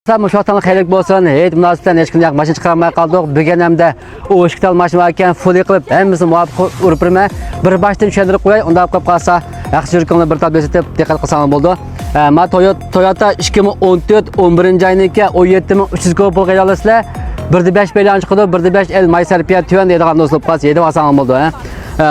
Müşahtanlık xeyirlik bolsun. Heyet münasibətən heç kim maşın çıxarmaya qaldıq. Bugün həm də o işkital maşın varkən full qılıb həmmimizni muvafiq urub birmə bir başdan düşəndirib qoyay. Onda qılıb qalsa yaxşı yürükünü bir tab besitib diqqət qılsam oldu. Ma Toyota 2014 11-ci ayındakı 17300 pul qeydalasızlar. 1.5 belən çıxdı, 1.5 el maysarpiya tüvən deydiğən dostluq qalsa 7 vasan oldu.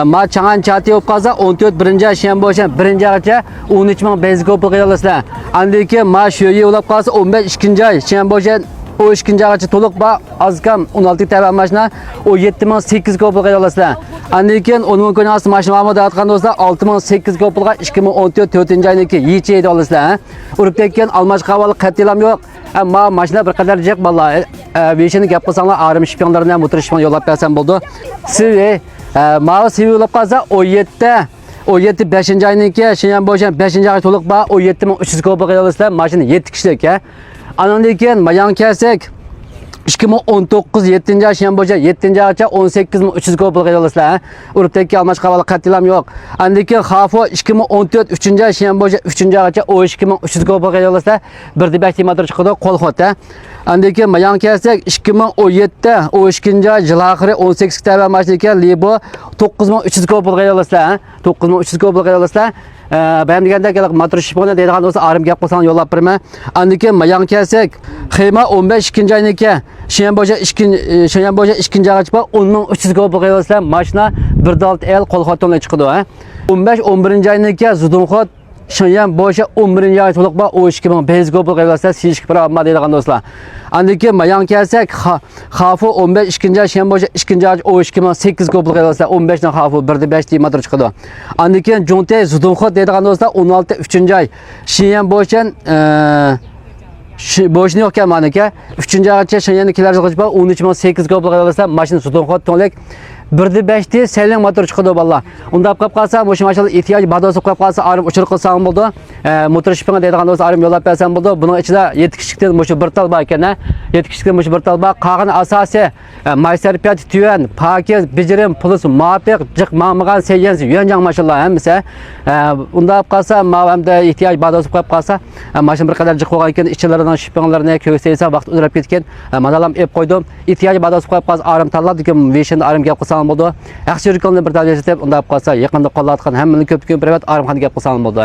Ma Çangan çatı olub qalsa 14 birinci ay şən boşan birinci ayca 13000 benzik pul qeydalasızlar. Andaki ma şöyi olub qalsa 15 ikinci ay şən boşan o ikinci ayca toluq ba azkam 16 təbə maşına o 7800 pul qeydalasızlar. Andikin onun konası maşın var mı dağıtkan dostlar 6800 pulga 2014 4. ayındaki yiğitçi yedi alasızlar. Urup'tayken almaç havalı qattilam yok. Ama maşına bir kadar cek vallahi. Vişini gap qilsanglar ağrım şipyonlarından motor şipyon yollab bersen bo'ldi. Sivi mavi sivi yollab qalsa 17 5. ayındaki şeyan boşan 5. ay toluq ba 17300 pul qeydalasızlar. Maşını 7 kişilik ya. Anandikin mayan kelsak 2019 7. ay şen boşa 7. ayça 18300 pul qeydalasızlar. Urup'taki almaç havalı qattilam yok. Andiki Xafo 2014 3. ay şen boşa 3. ayça 12300 pul qeydalasızlar. 1.5 motor çıxdı kolxot. Andiki mayan kelsak 2017 o 2. ay yıl axırı 18 təbə maşın ekan Libo 9300 pul qeydalasızlar. 9300 pul qeydalasızlar. Ben degende motor şipona deydiğen olsa ağrım gap qilsang yollab birma. Andiki mayan kelsak Xema 15 2. ayındaki şeyan boşa 2. ayça 10300 pul qeydalasızlar. Maşına 1.6 el kolxotonla çıxdı. 15 11. ayındaki Zudunxot şeyan boşa 11. ay toluq ba 12500 pul qeydalasızlar. Siyişki para alma deydiğen dostlar. Andiki mayan kelsak Xafo 15 2. ay şeyan boşa 2. ayça 12800 pul qeydalasızlar. 15 dan Xafo 1.5 motor çıxdı. Andiki Jonte Zudunxot deydiğen dostlar 16 3. ay şeyan boşan boşunu yokken manike 3. ayça şeyanı kiler çıxıcı 13800 pul qeydalasızlar. Maşın Zudunxot tonlik 1.5 de selin motor çıxdı valla. Onda qap qalsa bu maşallah ihtiyac badosu qap qalsa arım uçur qılsam bo'ldi. Motor şipinga deydigan do'st arım yo'lab bersam bo'ldi. Buning ichida 7 kişilikdan bu bir tal bor ekan. 7 kişilikdan bu bir tal bor. Qag'in asosiy maysarpiyat tüven, pakiz, bijirim, plus muvafiq, jiq ma'migan seyensi yonjang maşallah hammasi. Unda qap qalsa ma'amda ihtiyac badosu qap qalsa maşin bir qadar jiq bo'lgan ekan, ichilaridan shipinlarni ko'rsaysa vaqt uzrab ketgan. Manalam ep qo'ydim. Ihtiyac badosu qap qalsa arım tanlab degan veshin arım gap qilsam bo'ldi. Yaxshi yurikonni bir tavsiya etib, unda qolsa yaqinda qo'llatgan hammani ko'p privat armxonaga gap qilsam bo'ldi.